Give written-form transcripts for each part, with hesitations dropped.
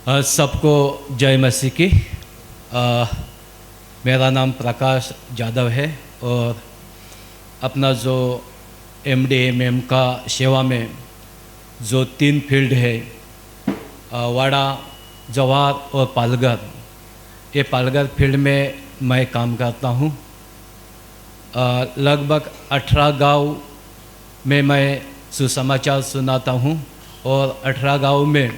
सबको जय मसीह की। मेरा नाम प्रकाश जादव है और अपना जो MD/MM का सेवा में जो 3 फील्ड है, वाड़ा, जवार और पालघर, ये पालघर फील्ड में मैं काम करता हूँ। लगभग 18 गांव में मैं सुसमाचार सुनाता हूँ और 18 गांव में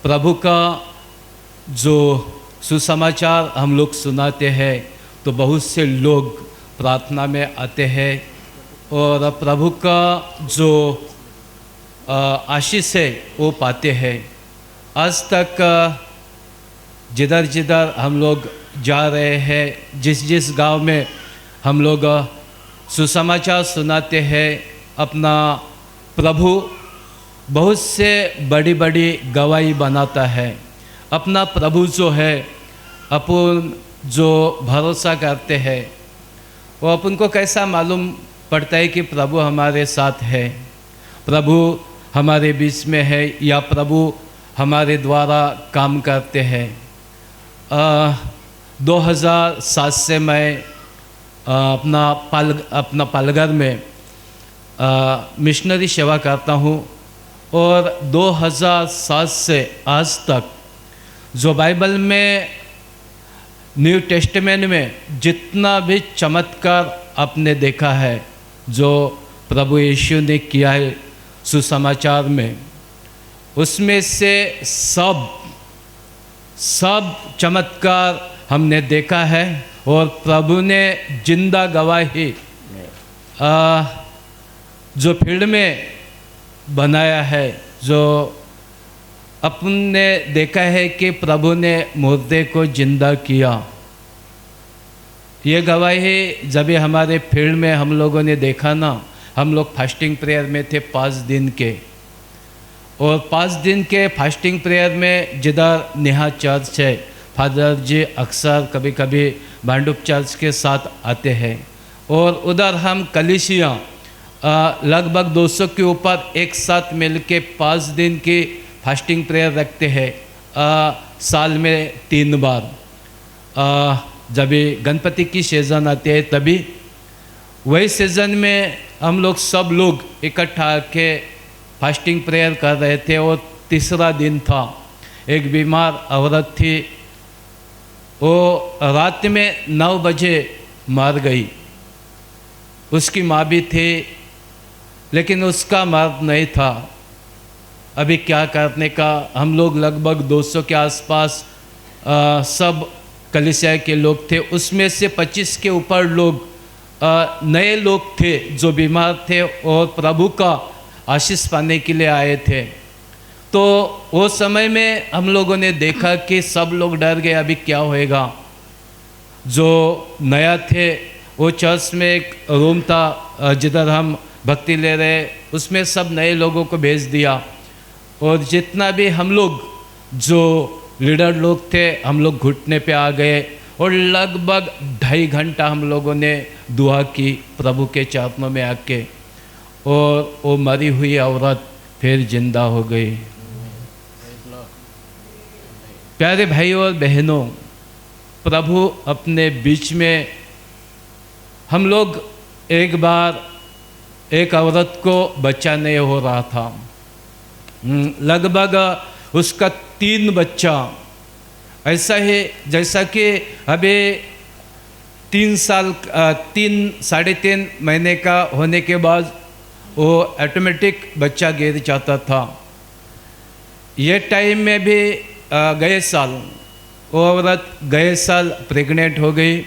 प्रभु का जो सुसमाचार हम लोग सुनाते हैं तो बहुत से लोग प्रार्थना में आते हैं और प्रभु का जो आशीष है वो पाते हैं। आज तक जिधर जिधर हम लोग जा रहे हैं, जिस जिस गांव में हम लोग सुसमाचार सुनाते हैं, अपना प्रभु बहुत से बड़ी बड़ी गवाही बनाता है। अपना प्रभु जो है, अपन जो भरोसा करते हैं वो अपन को कैसा मालूम पड़ता है कि प्रभु हमारे साथ है, प्रभु हमारे बीच में है या प्रभु हमारे द्वारा काम करते हैं। 2007 से मैं अपना पालघर में मिशनरी सेवा करता हूँ और 2007 से आज तक जो बाइबल में, न्यू टेस्टामेंट में जितना भी चमत्कार आपने देखा है, जो प्रभु यीशु ने किया है सुसमाचार में, उसमें से सब चमत्कार हमने देखा है और प्रभु ने जिंदा गवाही जो फील्ड में बनाया है, जो अपन ने देखा है कि प्रभु ने मुर्दे को जिंदा किया। ये गवाही जब हमारे फील्ड में हम लोगों ने देखा ना, हम लोग फास्टिंग प्रेयर में थे 5 दिन के, और 5 दिन के फास्टिंग प्रेयर में जिधर नेहा चर्च है, फादर जी अक्सर कभी कभी भांडुप चर्च के साथ आते हैं और उधर हम कलीसिया लगभग 200 के ऊपर एक साथ मिलके 5 दिन की फास्टिंग प्रेयर रखते हैं, साल में 3 बार। जब गणपति की सीज़न आती है तभी, वही सीज़न में हम लोग सब लोग इकट्ठा आके फास्टिंग प्रेयर कर रहे थे और तीसरा दिन था। एक बीमार औरत थी, वो रात में 9 बजे मर गई। उसकी माँ भी थी लेकिन उसका मर्द नहीं था। अभी क्या करने का, हम लोग लगभग 200 के आसपास सब कलीसिया के लोग थे। उसमें से 25 के ऊपर लोग नए लोग थे जो बीमार थे और प्रभु का आशीष पाने के लिए आए थे। तो वो समय में हम लोगों ने देखा कि सब लोग डर गए, अभी क्या होएगा। जो नया थे, वो चर्च में एक रूम था जिधर हम भक्ति ले रहे, उसमें सब नए लोगों को भेज दिया और जितना भी हम लोग जो लीडर लोग थे, हम लोग घुटने पे आ गए और लगभग 2.5 घंटा हम लोगों ने दुआ की प्रभु के चरणों में आके, और वो मरी हुई औरत फिर जिंदा हो गई। प्यारे भाइयों और बहनों, प्रभु अपने बीच में, हम लोग एक बार एक औरत को बच्चा नहीं हो रहा था, लगभग उसका 3 बच्चा, ऐसा ही जैसा कि अभी 3 साढ़े 3 महीने का होने के बाद वो ऑटोमेटिक बच्चा गिर जाता था। ये टाइम में भी गए साल वो औरत गए साल प्रेग्नेंट हो गई।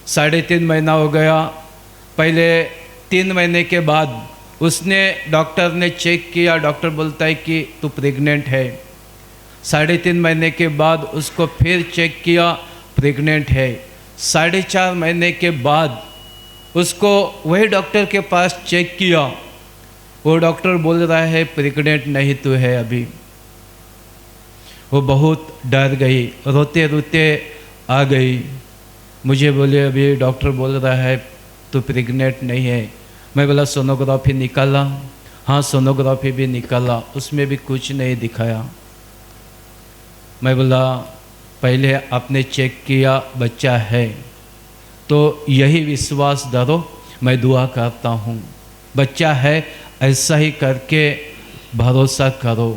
3.5 महीना हो गया। पहले 3 महीने के बाद उसने, डॉक्टर ने चेक किया, डॉक्टर बोलता है कि तू प्रेग्नेंट है। 3.5 महीने के बाद उसको फिर चेक किया, प्रेग्नेंट है। 4.5 महीने के बाद उसको वही डॉक्टर के पास चेक किया, वो डॉक्टर बोल रहा है प्रेग्नेंट नहीं तू है अभी। वो बहुत डर गई, रोते रोते आ गई, मुझे बोले अभी डॉक्टर बोल रहा है तो प्रेग्नेंट नहीं है। मैं बोला सोनोग्राफी निकाला? हाँ सोनोग्राफी भी निकाला, उसमें भी कुछ नहीं दिखाया। मैं बोला पहले आपने चेक किया बच्चा है तो यही विश्वास धरो, मैं दुआ करता हूँ, बच्चा है ऐसा ही करके भरोसा करो।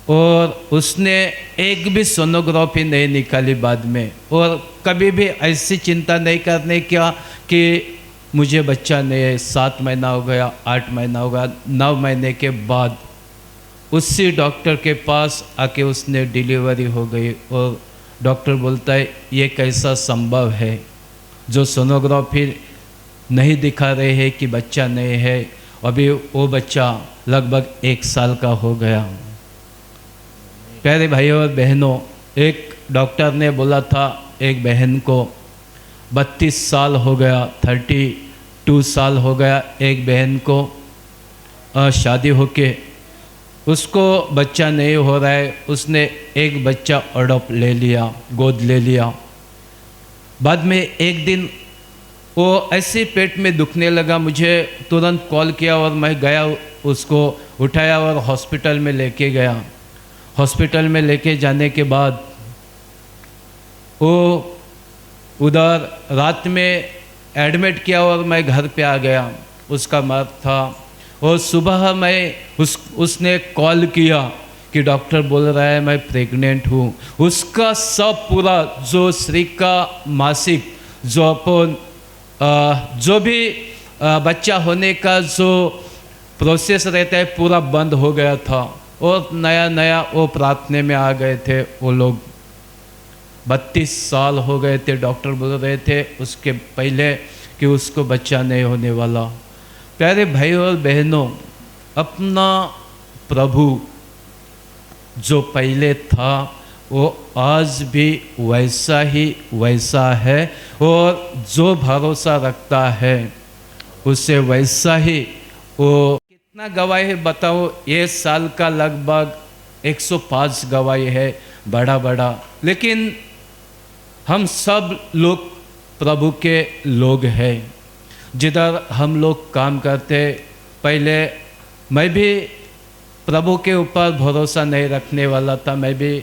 और उसने एक भी सोनोग्राफी नहीं निकाली बाद में, और कभी भी ऐसी चिंता नहीं करने क्या कि मुझे बच्चा नहीं है। 7 महीना हो गया, 8 महीना हो गया, 9 महीने के बाद उसी डॉक्टर के पास आके उसने डिलीवरी हो गई। और डॉक्टर बोलता है ये कैसा संभव है, जो सोनोग्राफी नहीं दिखा रहे हैं कि बच्चा नहीं है, अभी वो बच्चा लगभग 1 साल का हो गया। प्यारे भाइयों और बहनों, एक डॉक्टर ने बोला था एक बहन को 32 साल हो गया, 32 साल हो गया एक बहन को शादी होके, उसको बच्चा नहीं हो रहा है, उसने एक बच्चा अडॉप्ट ले लिया, गोद ले लिया। बाद में एक दिन वो ऐसे पेट में दुखने लगा, मुझे तुरंत कॉल किया और मैं गया, उसको उठाया और हॉस्पिटल में लेके गया। हॉस्पिटल में लेके जाने के बाद वो उधर रात में एडमिट किया और मैं घर पे आ गया, उसका मर्द था। और सुबह मैं उसने कॉल किया कि डॉक्टर बोल रहा है मैं प्रेग्नेंट हूँ। उसका सब पूरा जो स्त्री का मासिक जो अपन जो भी बच्चा होने का जो प्रोसेस रहता है पूरा बंद हो गया था, और नया नया वो प्रार्थना में आ गए थे वो लोग। 32 साल हो गए थे, डॉक्टर बोल रहे थे उसके पहले कि उसको बच्चा नहीं होने वाला। प्यारे भाइयों और बहनों, अपना प्रभु जो पहले था वो आज भी वैसा ही वैसा है, और जो भरोसा रखता है उससे वैसा ही वो। कितना गवाही है बताओ, ये साल का लगभग 105 गवाही है, बड़ा बड़ा। लेकिन हम सब लोग प्रभु के लोग हैं। जिधर हम लोग काम करते, पहले मैं भी प्रभु के ऊपर भरोसा नहीं रखने वाला था, मैं भी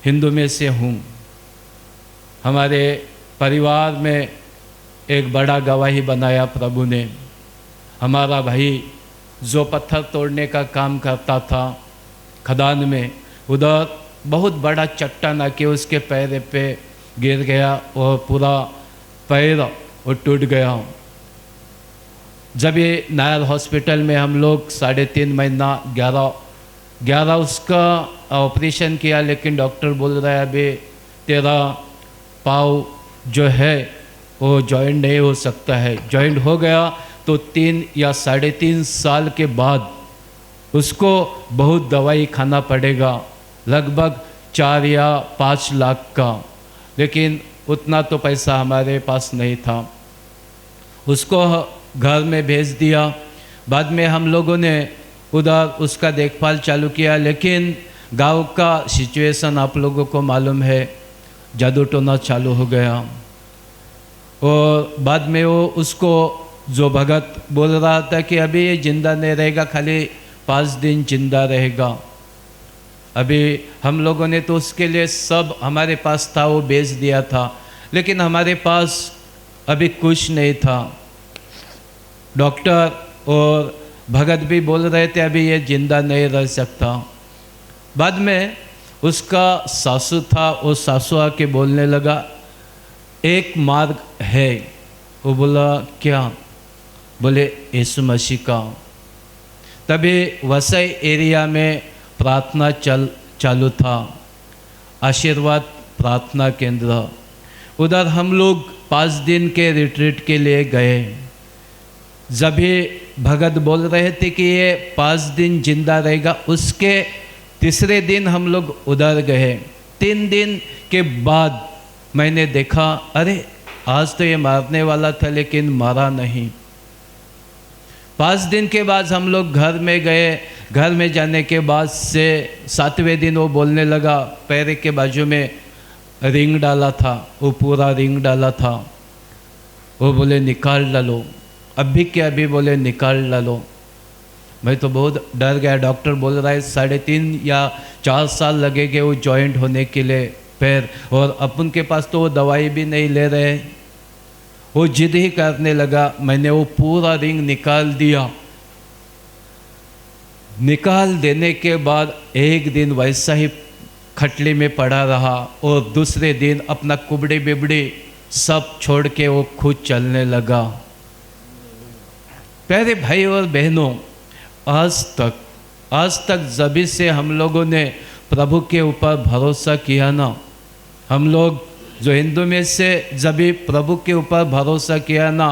हिंदू में से हूँ। हमारे परिवार में एक बड़ा गवाही बनाया प्रभु ने। हमारा भाई जो पत्थर तोड़ने का काम करता था खदान में, उधर बहुत बड़ा चट्टान आके उसके पैर पे गिर गया और पूरा पैर वो टूट गया। जब ये नायर हॉस्पिटल में हम लोग 3.5 महीना 11 उसका ऑपरेशन किया, लेकिन डॉक्टर बोल रहा है अभी तेरा पाँव जो है वो जॉइंट नहीं हो सकता है। जॉइंट हो गया तो 3 या 3.5 साल के बाद उसको बहुत दवाई खाना पड़ेगा, लगभग 4 या 5 लाख का। लेकिन उतना तो पैसा हमारे पास नहीं था। उसको घर में भेज दिया। बाद में हम लोगों ने उधर उसका देखभाल चालू किया, लेकिन गांव का सिचुएशन आप लोगों को मालूम है, जादू टोना चालू हो गया। और बाद में वो उसको जो भगत बोल रहा था कि अभी ये जिंदा नहीं रहेगा, खाली 5 दिन जिंदा रहेगा। अभी हम लोगों ने तो उसके लिए सब हमारे पास था वो बेच दिया था, लेकिन हमारे पास अभी कुछ नहीं था। डॉक्टर और भगत भी बोल रहे थे अभी ये जिंदा नहीं रह सकता। बाद में उसका सासू था, वो सासू आके बोलने लगा एक मार्ग है। वो बोला क्या? बोले यीशु मसीह का। तभी वसई एरिया में प्रार्थना चालू था, आशीर्वाद प्रार्थना केंद्र। उधर हम लोग 5 दिन के रिट्रीट के लिए गए। जब भी भगत बोल रहे थे कि ये 5 दिन जिंदा रहेगा, उसके तीसरे दिन हम लोग उधर गए। 3 दिन के बाद मैंने देखा अरे आज तो ये मारने वाला था लेकिन मारा नहीं। 5 दिन के बाद हम लोग घर में गए। घर में जाने के बाद से 7वें दिन वो बोलने लगा, पैर के बाजू में रिंग डाला था, वो पूरा रिंग डाला था। वो बोले निकाल डालो, अभी के अभी बोले निकाल डालो। मैं तो बहुत डर गया। डॉक्टर बोल रहा है 3.5 या 4 साल लगेंगे वो जॉइंट होने के लिए पैर, और अपन के पास तो वो दवाई भी नहीं ले रहे। वो जिद ही करने लगा। मैंने वो पूरा रिंग निकाल दिया। निकाल देने के बाद एक दिन वैसा ही खटली में पड़ा रहा, और दूसरे दिन अपना कुबड़ी बिबड़ी सब छोड़ के वो खुद चलने लगा। प्यारे भाई और बहनों, आज तक जब से हम लोगों ने प्रभु के ऊपर भरोसा किया ना, हम लोग जो हिंदू में से जब भी प्रभु के ऊपर भरोसा किया ना,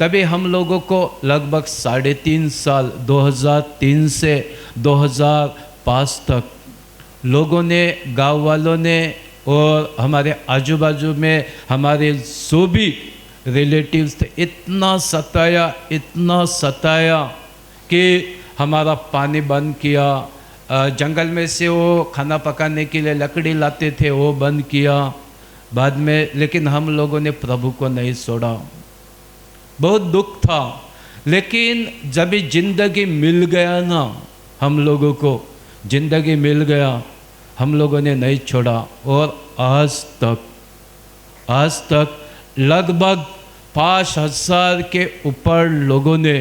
तभी हम लोगों को लगभग 3.5 साल 2003 से 2005 तक लोगों ने, गांव वालों ने और हमारे आजू बाजू में हमारे जो भी रिलेटिव्स थे, इतना सताया कि हमारा पानी बंद किया। जंगल में से वो खाना पकाने के लिए लकड़ी लाते थे, वो बंद किया बाद में। लेकिन हम लोगों ने प्रभु को नहीं छोड़ा। बहुत दुख था, लेकिन जब जिंदगी मिल गया ना, हम लोगों को जिंदगी मिल गया, हम लोगों ने नहीं छोड़ा। और आज तक लगभग 5,000 के ऊपर लोगों ने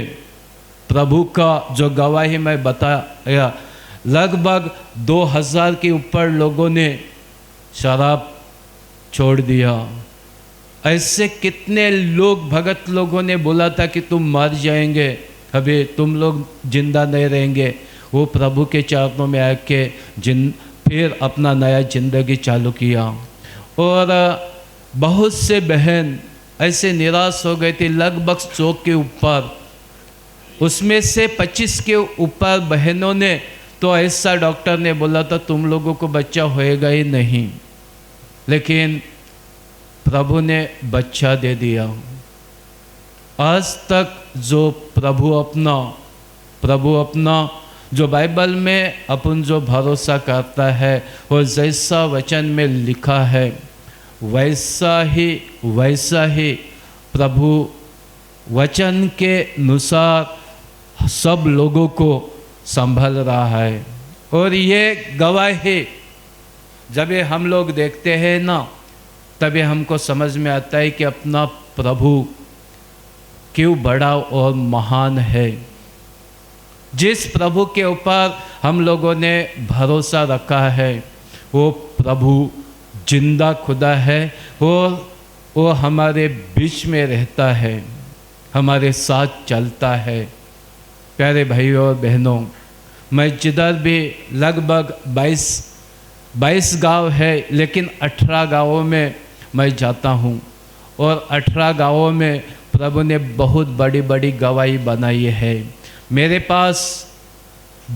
प्रभु का जो गवाही मैं बताया, लगभग 2,000 के ऊपर लोगों ने शराब छोड़ दिया। ऐसे कितने लोग, भगत लोगों ने बोला था कि तुम मर जाएंगे, अभी तुम लोग जिंदा नहीं रहेंगे, वो प्रभु के चरणों में आके फिर अपना नया जिंदगी चालू किया। और बहुत से बहन ऐसे निराश हो गए थे, लगभग 100 के ऊपर। उसमें से 25 के ऊपर बहनों ने तो ऐसा डॉक्टर ने बोला था तुम लोगों को बच्चा होएगा ही नहीं, लेकिन प्रभु ने बच्चा दे दिया। आज तक जो प्रभु अपना जो बाइबल में अपन जो भरोसा करता है, और जैसा वचन में लिखा है वैसा ही प्रभु वचन के अनुसार सब लोगों को संभाल रहा है। और ये गवाही जब ये हम लोग देखते हैं ना, तभी हमको समझ में आता है कि अपना प्रभु क्यों बड़ा और महान है। जिस प्रभु के ऊपर हम लोगों ने भरोसा रखा है, वो प्रभु जिंदा खुदा है, और वो हमारे बीच में रहता है, हमारे साथ चलता है। प्यारे भाइयों और बहनों, मैं जिधर भी लगभग 22 गांव है, लेकिन 18 गांवों में मैं जाता हूँ, और 18 गांवों में प्रभु ने बहुत बड़ी बड़ी गवाही बनाई है। मेरे पास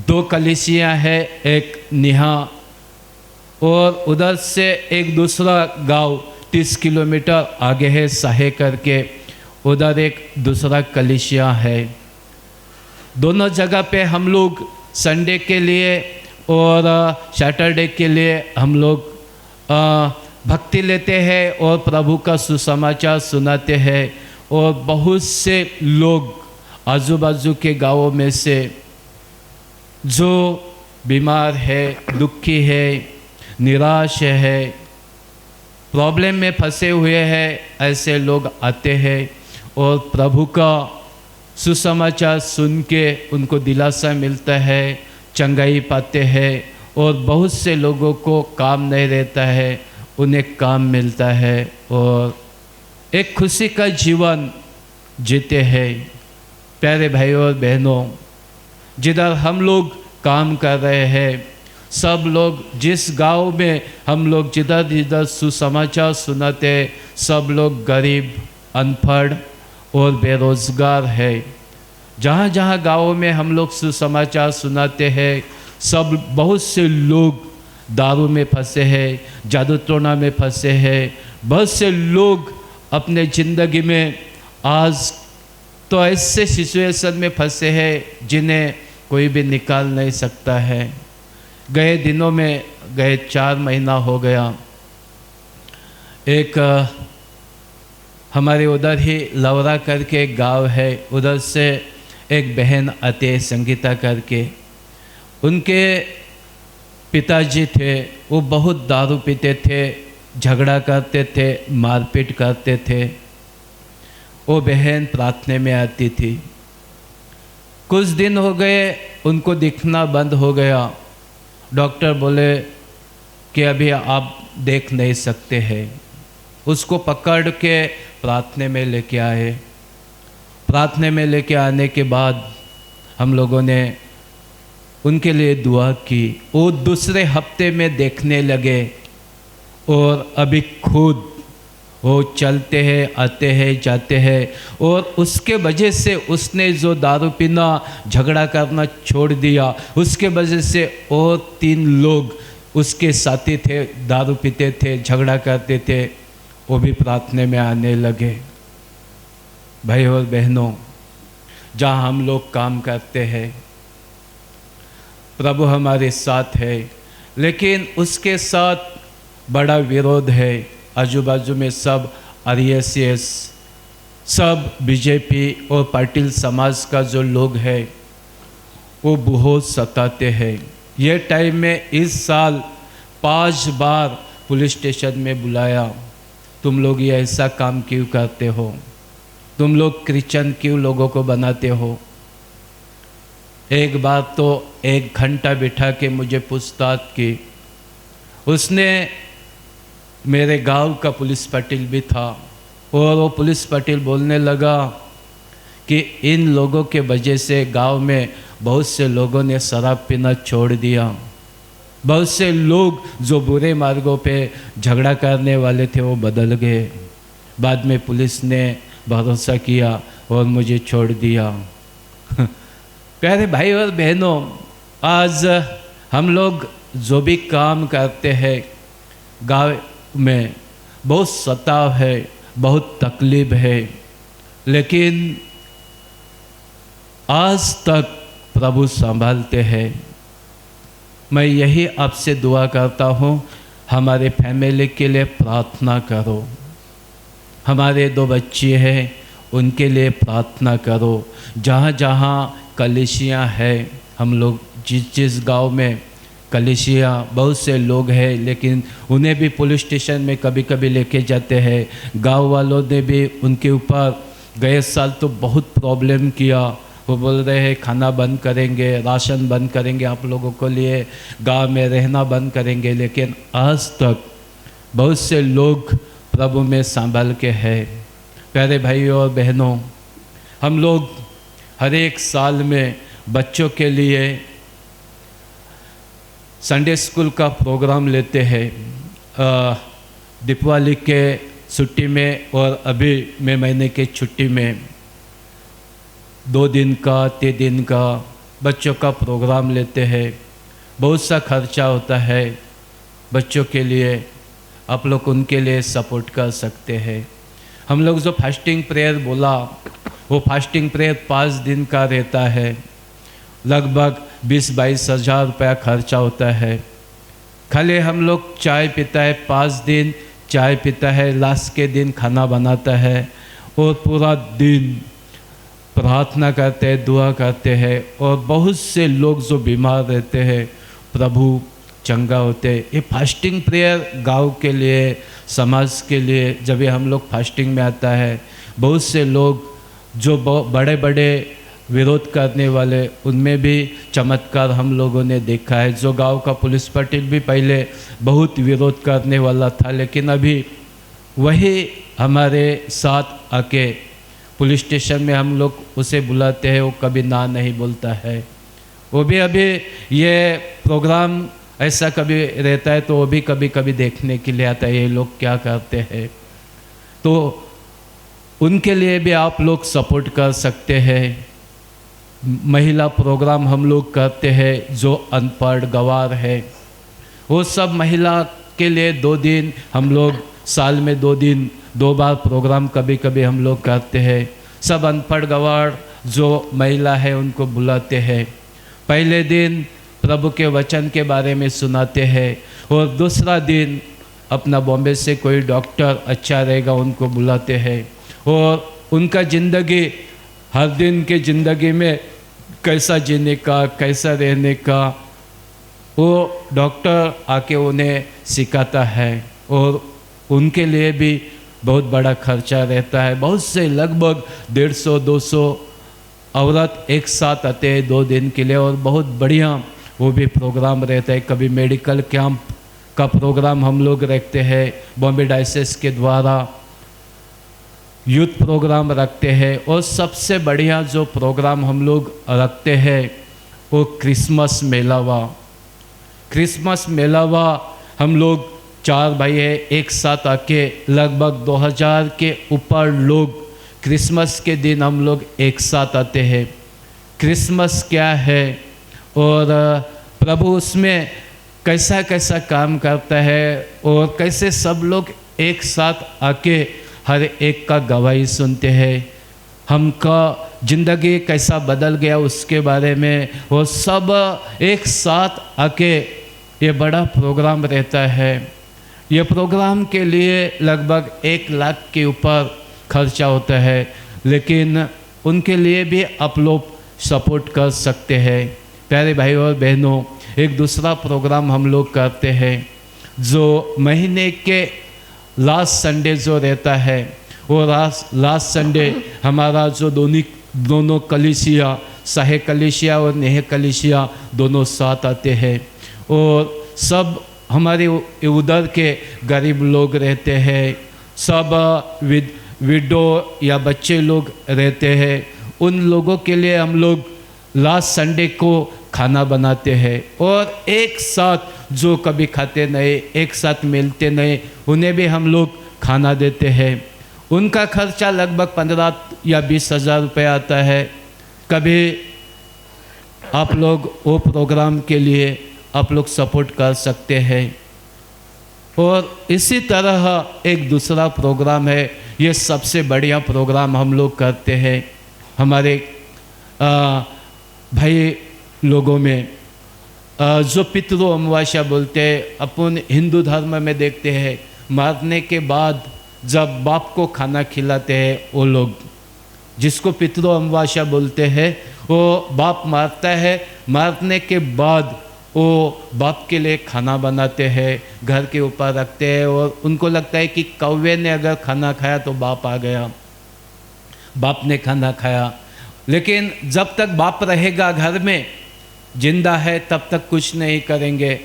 2 कलीसियाँ हैं, एक निहा, और उधर से एक दूसरा गांव 30 किलोमीटर आगे है, साहे करके, उधर एक दूसरा कलीसिया है। दोनों जगह पे हम लोग संडे के लिए और सैटरडे के लिए हम लोग भक्ति लेते हैं और प्रभु का सुसमाचार सुनाते हैं। और बहुत से लोग आजू बाजू के गांवों में से जो बीमार है, दुखी है, निराश है, प्रॉब्लम में फंसे हुए हैं, ऐसे लोग आते हैं और प्रभु का सुसमाचार सुन के उनको दिलासा मिलता है, चंगाई पाते हैं। और बहुत से लोगों को काम नहीं रहता है, उन्हें काम मिलता है और एक खुशी का जीवन जीते हैं। प्यारे भाइयों और बहनों, जिधर हम लोग काम कर रहे हैं, सब लोग जिस गांव में हम लोग जिधर जिधर सुसमाचार सुनाते, सब लोग गरीब, अनपढ़ और बेरोजगार है। जहाँ जहाँ गाँवों में हम लोग सुसमाचार सुनाते हैं, सब बहुत से लोग दारू में फंसे हैं, जादू टोना में फंसे हैं। बहुत से लोग अपने ज़िंदगी में आज तो ऐसे सिचुएशन में फंसे हैं जिन्हें कोई भी निकाल नहीं सकता है। गए दिनों में, गए 4 महीना हो गया, एक हमारे उधर ही लवरा करके एक गांव है, उधर से एक बहन आते संगीता करके, उनके पिताजी थे, वो बहुत दारू पीते थे, झगड़ा करते थे, मारपीट करते थे। वो बहन प्रार्थना में आती थी। कुछ दिन हो गए उनको दिखना बंद हो गया। डॉक्टर बोले कि अभी आप देख नहीं सकते हैं। उसको पकड़ के प्रार्थना में लेके आए। प्रार्थना में लेके आने के बाद हम लोगों ने उनके लिए दुआ की। वो दूसरे हफ्ते में देखने लगे और अभी खुद वो चलते हैं, आते हैं, जाते हैं। और उसके वजह से उसने जो दारू पीना, झगड़ा करना छोड़ दिया। उसके वजह से और 3 लोग उसके साथी थे, दारू पीते थे, झगड़ा करते थे, वो भी प्रार्थना में आने लगे। भाई और बहनों, जहाँ हम लोग काम करते हैं, प्रभु हमारे साथ है, लेकिन उसके साथ बड़ा विरोध है। आजू बाजू में सब RSS, सब बीजेपी और पाटिल समाज का जो लोग हैं वो बहुत सताते हैं। ये टाइम में इस साल 5 बार पुलिस स्टेशन में बुलाया। तुम लोग ये ऐसा काम क्यों करते हो? तुम लोग क्रिश्चियन क्यों लोगों को बनाते हो? एक बार तो 1 घंटा बिठा के मुझे पूछताछ की। उसने, मेरे गांव का पुलिस पाटिल भी था, और वो पुलिस पाटिल बोलने लगा कि इन लोगों के वजह से गांव में बहुत से लोगों ने शराब पीना छोड़ दिया। बहुत से लोग जो बुरे मार्गों पे झगड़ा करने वाले थे वो बदल गए। बाद में पुलिस ने भरोसा किया और मुझे छोड़ दिया। प्यारे भाई और बहनों, आज हम लोग जो भी काम करते हैं गाँव में, बहुत सताव है, बहुत तकलीफ है, लेकिन आज तक प्रभु संभालते हैं। मैं यही आपसे दुआ करता हूँ, हमारे फैमिली के लिए प्रार्थना करो। हमारे 2 बच्चे हैं, उनके लिए प्रार्थना करो। जहाँ जहाँ कलीसिया है, हम लोग जिस गांव में कलीसिया, बहुत से लोग हैं, लेकिन उन्हें भी पुलिस स्टेशन में कभी कभी लेके जाते हैं। गांव वालों ने भी उनके ऊपर गए साल तो बहुत प्रॉब्लम किया। वो बोल रहे हैं खाना बंद करेंगे, राशन बंद करेंगे, आप लोगों को लिए गांव में रहना बंद करेंगे। लेकिन आज तक बहुत से लोग प्रभु में संभाल के हैं। प्यारे भाइयों और बहनों, हम लोग हर एक साल में बच्चों के लिए संडे स्कूल का प्रोग्राम लेते हैं। दीपावली के छुट्टी में और अभी महीने के छुट्टी में 2 दिन का, 3 दिन का बच्चों का प्रोग्राम लेते हैं। बहुत सा खर्चा होता है बच्चों के लिए। आप लोग उनके लिए सपोर्ट कर सकते हैं। हम लोग जो फास्टिंग प्रेयर बोला, वो फास्टिंग प्रेयर 5 दिन का रहता है। लगभग 20-22 हज़ार रुपया खर्चा होता है। खाली हम लोग चाय पीता है, 5 दिन चाय पीता है, लास्ट के दिन खाना बनाता है और पूरा दिन प्रार्थना करते हैं, दुआ करते हैं। और बहुत से लोग जो बीमार रहते हैं, प्रभु चंगा होते हैं। ये फास्टिंग प्रेयर गांव के लिए, समाज के लिए, जब ये हम लोग फास्टिंग में आता है, बहुत से लोग जो बड़े बड़े विरोध करने वाले, उनमें भी चमत्कार हम लोगों ने देखा है। जो गांव का पुलिस पाटिल भी पहले बहुत विरोध करने वाला था, लेकिन अभी वही हमारे साथ आके पुलिस स्टेशन में हम लोग उसे बुलाते हैं, वो कभी ना नहीं बोलता है। वो भी अभी ये प्रोग्राम ऐसा कभी रहता है तो वो भी कभी कभी देखने के लिए आता है ये लोग क्या करते हैं। तो उनके लिए भी आप लोग सपोर्ट कर सकते हैं। महिला प्रोग्राम हम लोग करते हैं, जो अनपढ़ गंवार है, वो सब महिला के लिए 2 दिन हम लोग साल में 2 दिन 2 बार प्रोग्राम कभी कभी हम लोग करते हैं। सब अनपढ़ गंवार जो महिला है उनको बुलाते हैं। पहले दिन प्रभु के वचन के बारे में सुनाते हैं और दूसरा दिन अपना बॉम्बे से कोई डॉक्टर अच्छा रहेगा उनको बुलाते हैं और उनका ज़िंदगी हर दिन के ज़िंदगी में कैसा जीने का, कैसा रहने का, वो डॉक्टर आके उन्हें सिखाता है। और उनके लिए भी बहुत बड़ा खर्चा रहता है। बहुत से लगभग 150-200 औरत एक साथ आते हैं 2 दिन के लिए, और बहुत बढ़िया वो भी प्रोग्राम रहता है। कभी मेडिकल कैंप का प्रोग्राम हम लोग रखते हैं, बॉम्बे डायसेस के द्वारा यूथ प्रोग्राम रखते हैं, और सबसे बढ़िया जो प्रोग्राम हम लोग रखते हैं वो क्रिसमस मेलावा। क्रिसमस मेलावा हम लोग 4 भाई है एक साथ आके लगभग 2000 के ऊपर लोग क्रिसमस के दिन हम लोग एक साथ आते हैं। क्रिसमस क्या है और प्रभु उसमें कैसा कैसा काम करता है, और कैसे सब लोग एक साथ आके हर एक का गवाही सुनते हैं, हमका ज़िंदगी कैसा बदल गया उसके बारे में, वो सब एक साथ आके ये बड़ा प्रोग्राम रहता है। ये प्रोग्राम के लिए लगभग 1 लाख के ऊपर खर्चा होता है, लेकिन उनके लिए भी आप लोग सपोर्ट कर सकते हैं। प्यारे भाई और बहनों, एक दूसरा प्रोग्राम हम लोग करते हैं जो महीने के लास्ट संडे जो रहता है, वो लास्ट संडे हमारा जो दोनों कलीसिया, साहे कलीसिया और नेह कलीसिया दोनों साथ आते हैं, और सब हमारे उधर के गरीब लोग रहते हैं, सब विडो या बच्चे लोग रहते हैं। उन लोगों के लिए हम लोग लास्ट संडे को खाना बनाते हैं, और एक साथ जो कभी खाते नहीं, एक साथ मिलते नहीं, उन्हें भी हम लोग खाना देते हैं। उनका खर्चा लगभग 15 या 20 हज़ार रुपये आता है। कभी आप लोग वो प्रोग्राम के लिए आप लोग सपोर्ट कर सकते हैं। और इसी तरह एक दूसरा प्रोग्राम है, ये सबसे बढ़िया प्रोग्राम हम लोग करते हैं हमारे भाई लोगों में, जो पितृ अमावस्या बोलते हैं। अपन हिंदू धर्म में देखते हैं, मारने के बाद जब बाप को खाना खिलाते हैं वो लोग, जिसको पितृ अमावस्या बोलते हैं, वो बाप मारता है, मारने के बाद वो बाप के लिए खाना बनाते हैं, घर के ऊपर रखते हैं, और उनको लगता है कि कौवे ने अगर खाना खाया तो बाप आ गया, बाप ने खाना खाया। लेकिन जब तक बाप रहेगा घर में, जिंदा है, तब तक कुछ नहीं करेंगे।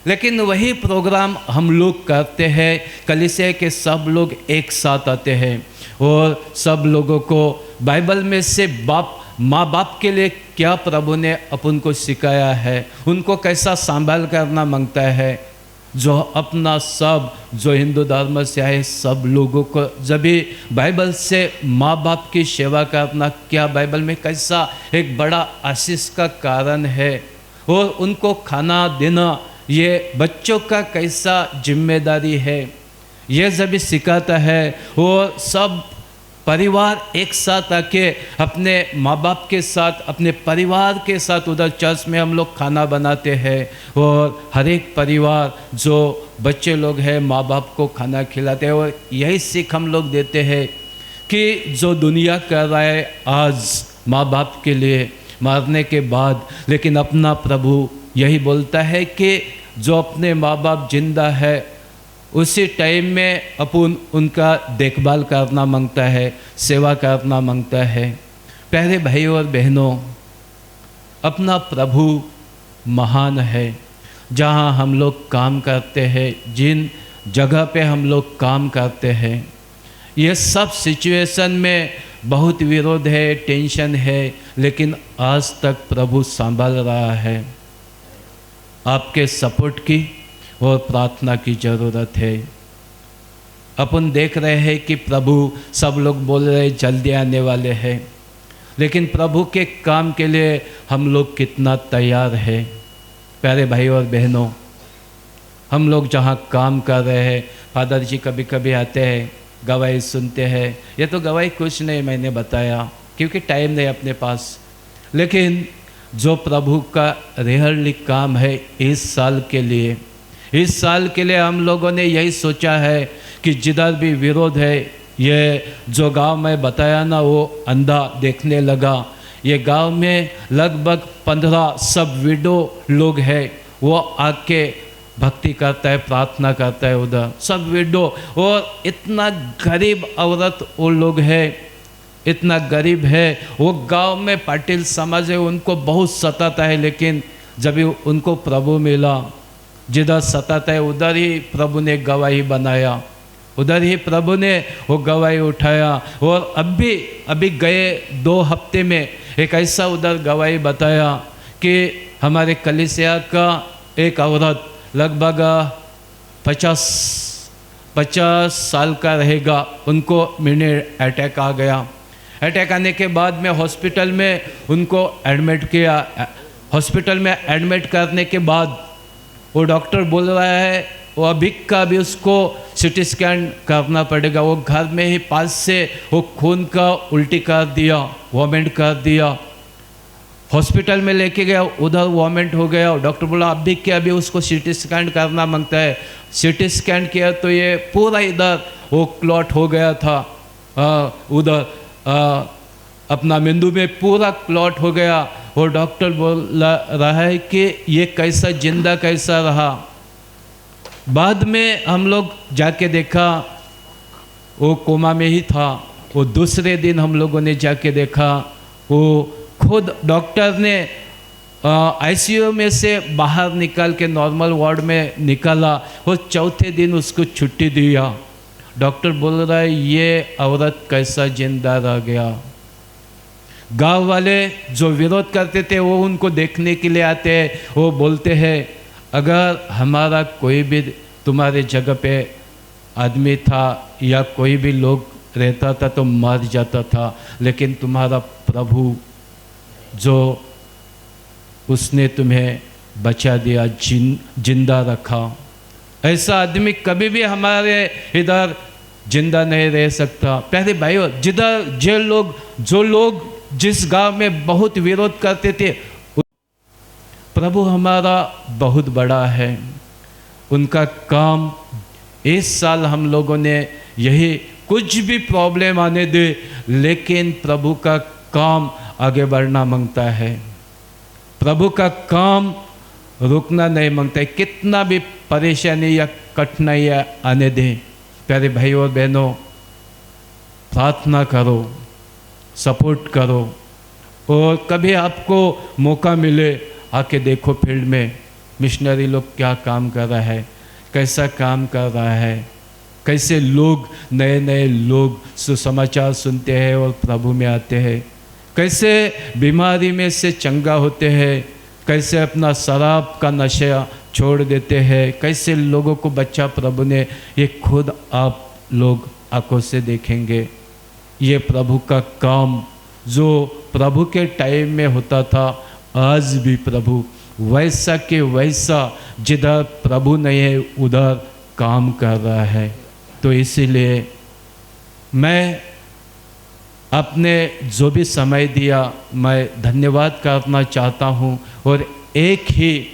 लेकिन वही प्रोग्राम हम लोग करते हैं, कलीसिया के सब लोग एक साथ आते हैं, और सब लोगों को बाइबल में से माँ बाप के लिए क्या प्रभु ने अपन को सिखाया है, उनको कैसा संभाल करना मांगता है, जो अपना सब जो हिंदू धर्म से आए सब लोगों को जब भी बाइबल से माँ बाप की सेवा करना क्या बाइबल में कैसा एक बड़ा आशीष का कारण है, और उनको खाना देना ये बच्चों का कैसा जिम्मेदारी है, ये जब भी सिखाता है। और सब परिवार एक साथ आके अपने माँ बाप के साथ, अपने परिवार के साथ उधर चर्च में हम लोग खाना बनाते हैं, और हर एक परिवार जो बच्चे लोग हैं माँ बाप को खाना खिलाते हैं। और यही सीख हम लोग देते हैं कि जो दुनिया कर रहा है आज माँ बाप के लिए मारने के बाद, लेकिन अपना प्रभु यही बोलता है कि जो अपने माँ बाप जिंदा है उसी टाइम में अपन उनका देखभाल करना मांगता है, सेवा करना मांगता है। प्यारे भाई और बहनों, अपना प्रभु महान है। जहाँ हम लोग काम करते हैं, जिन जगह पे हम लोग काम करते हैं, ये सब सिचुएशन में बहुत विरोध है, टेंशन है, लेकिन आज तक प्रभु संभाल रहा है। आपके सपोर्ट की और प्रार्थना की ज़रूरत है। अपन देख रहे हैं कि प्रभु, सब लोग बोल रहे जल्दी आने वाले हैं, लेकिन प्रभु के काम के लिए हम लोग कितना तैयार है। प्यारे भाई और बहनों, हम लोग जहाँ काम कर रहे हैं, फादर जी कभी कभी आते हैं, गवाही सुनते हैं। ये तो गवाही कुछ नहीं मैंने बताया क्योंकि टाइम नहीं अपने पास, लेकिन जो प्रभु का रियली काम है इस साल के लिए हम लोगों ने यही सोचा है कि जिधर भी विरोध है, ये जो गांव में बताया ना, वो अंधा देखने लगा। ये गांव में लगभग 15 सब विडो लोग हैं, वो आके भक्ति करता है, प्रार्थना करता है उधर, सब विडो। और इतना गरीब औरत वो लोग है, इतना गरीब है। वो गांव में पाटिल समाज है, उनको बहुत सताता है, लेकिन जब उनको प्रभु मिला, जिधर सताता है उधर ही प्रभु ने गवाही बनाया, उधर ही प्रभु ने वो गवाही उठाया। और अभी गए 2 हफ्ते में एक ऐसा उधर गवाही बताया कि हमारे कलीसिया का एक औरत लगभग 50 साल का रहेगा, उनको मिनी अटैक आ गया। अटैक आने के बाद में हॉस्पिटल में उनको एडमिट किया। हॉस्पिटल में एडमिट करने के बाद वो डॉक्टर बोल रहा है वो अभी का भी उसको सिटी स्कैन करना पड़ेगा। वो घर में ही पास से वो खून का उल्टी कर दिया, वॉमिट कर दिया। हॉस्पिटल में लेके गया, उधर वॉमिट हो गया। डॉक्टर बोला अभी क्या अभी उसको सिटी स्कैन करना मांगता है। सिटी स्कैन किया तो ये पूरा इधर वो क्लॉट हो गया था, उधर अपना मेंदू में पूरा क्लॉट हो गया। और डॉक्टर बोल रहा है कि ये कैसा जिंदा कैसा रहा। बाद में हम लोग जाके देखा वो कोमा में ही था। वो दूसरे दिन हम लोगों ने जाके देखा, वो खुद डॉक्टर ने आईसीयू में से बाहर निकाल के नॉर्मल वार्ड में निकाला। वो चौथे दिन उसको छुट्टी दिया। डॉक्टर बोल रहा है ये औरत कैसा जिंदा रह गया। गांव वाले जो विरोध करते थे वो उनको देखने के लिए आते हैं। वो बोलते हैं अगर हमारा कोई भी तुम्हारे जगह पे आदमी था या कोई भी लोग रहता था तो मर जाता था, लेकिन तुम्हारा प्रभु जो उसने तुम्हें बचा दिया, जिंदा रखा। ऐसा आदमी कभी भी हमारे इधर जिंदा नहीं रह सकता। प्यारे भाइयों, जिधर जो लोग जिस गांव में बहुत विरोध करते थे, प्रभु हमारा बहुत बड़ा है। उनका काम इस साल हम लोगों ने यही, कुछ भी प्रॉब्लम आने दे, लेकिन प्रभु का काम आगे बढ़ना मांगता है। प्रभु का काम रुकना नहीं मांगता है। कितना भी परेशानी या कठिनाइयाँ आने दें, प्यारे भाइयों और बहनों, प्रार्थना करो, सपोर्ट करो। और कभी आपको मौका मिले आके देखो फील्ड में मिशनरी लोग क्या काम कर रहा है, कैसा काम कर रहा है, कैसे लोग नए नए लोग सुसमाचार सुनते हैं और प्रभु में आते हैं, कैसे बीमारी में से चंगा होते हैं, कैसे अपना शराब का नशा छोड़ देते हैं, कैसे लोगों को बच्चा प्रभु ने, ये खुद आप लोग आंखों से देखेंगे। ये प्रभु का काम जो प्रभु के टाइम में होता था, आज भी प्रभु वैसा के वैसा, जिधर प्रभु नहीं है उधर काम कर रहा है। तो इसीलिए मैं अपने जो भी समय दिया मैं धन्यवाद करना चाहता हूँ। और एक ही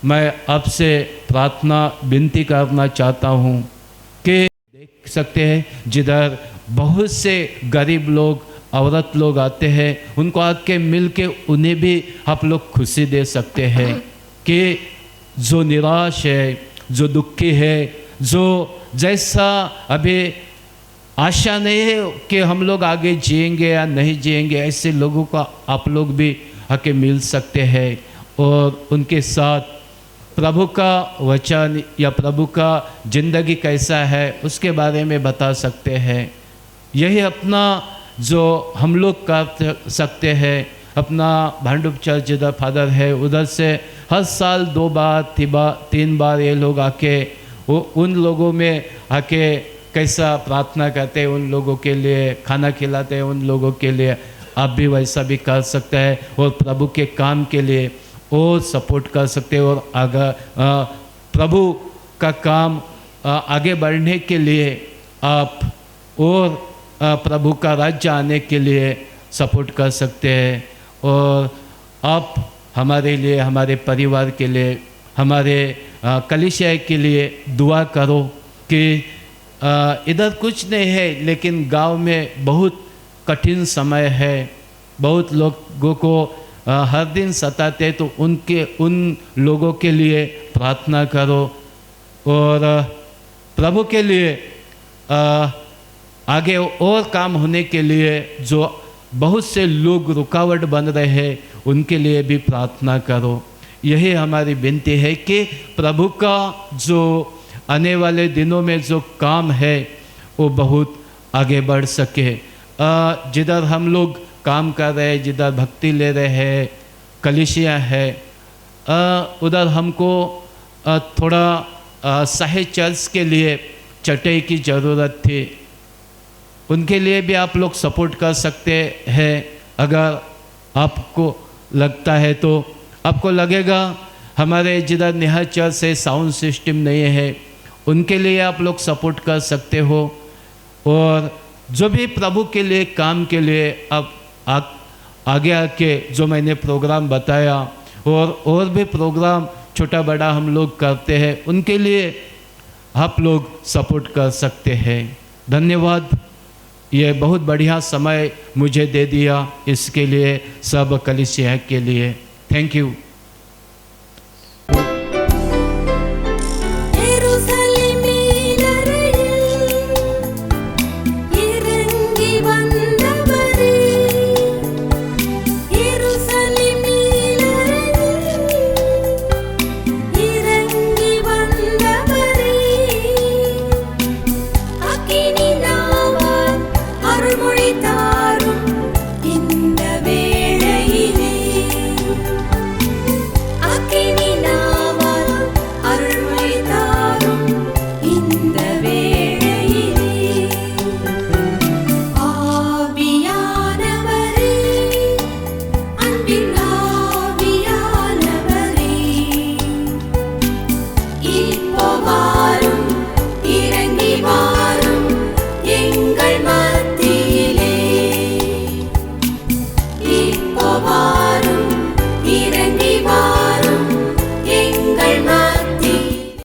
मैं आपसे प्रार्थना विनती करना चाहता हूँ कि देख सकते हैं जिधर बहुत से गरीब लोग, औरत लोग आते हैं, उनको आके मिल के उन्हें भी आप लोग खुशी दे सकते हैं कि जो निराश है, जो दुखी है, जो जैसा अभी आशा नहीं है कि हम लोग आगे जिएंगे या नहीं जिएंगे, ऐसे लोगों का आप लोग भी आके मिल सकते हैं और उनके साथ प्रभु का वचन या प्रभु का ज़िंदगी कैसा है उसके बारे में बता सकते हैं। यही अपना जो हम लोग कर सकते हैं। अपना भांडुप चर्च जिधर फादर है उधर से हर साल 2 बार 3 बार ये लोग आके वो उन लोगों में आके कैसा प्रार्थना करते हैं, उन लोगों के लिए खाना खिलाते हैं, उन लोगों के लिए आप भी वैसा भी कर सकते हैं और प्रभु के काम के लिए और सपोर्ट कर सकते हैं। और आगे प्रभु का काम आगे बढ़ने के लिए आप और प्रभु का राज्य आने के लिए सपोर्ट कर सकते हैं। और आप हमारे लिए, हमारे परिवार के लिए, हमारे कलीसिया के लिए दुआ करो कि इधर कुछ नहीं है, लेकिन गांव में बहुत कठिन समय है, बहुत लोगों को हर दिन सताते, तो उन लोगों के लिए प्रार्थना करो और प्रभु के लिए आगे और काम होने के लिए जो बहुत से लोग रुकावट बन रहे हैं उनके लिए भी प्रार्थना करो। यही हमारी विनती है कि प्रभु का जो आने वाले दिनों में जो काम है वो बहुत आगे बढ़ सके। जिधर हम लोग काम कर रहे हैं, जिधर भक्ति ले रहे हैं, कलीसिया है, उधर हमको थोड़ा साहे चर्च के लिए चटाई की ज़रूरत थी, उनके लिए भी आप लोग सपोर्ट कर सकते हैं। अगर आपको लगता है तो आपको लगेगा हमारे जिधर नेहा चर्च से साउंड सिस्टम नहीं है, उनके लिए आप लोग सपोर्ट कर सकते हो। और जो भी प्रभु के लिए काम के लिए अब आगे आके जो मैंने प्रोग्राम बताया और भी प्रोग्राम छोटा बड़ा हम लोग करते हैं, उनके लिए आप लोग सपोर्ट कर सकते हैं। धन्यवाद, ये बहुत बढ़िया समय मुझे दे दिया, इसके लिए सब कलीसिया के लिए थैंक यू। Bye.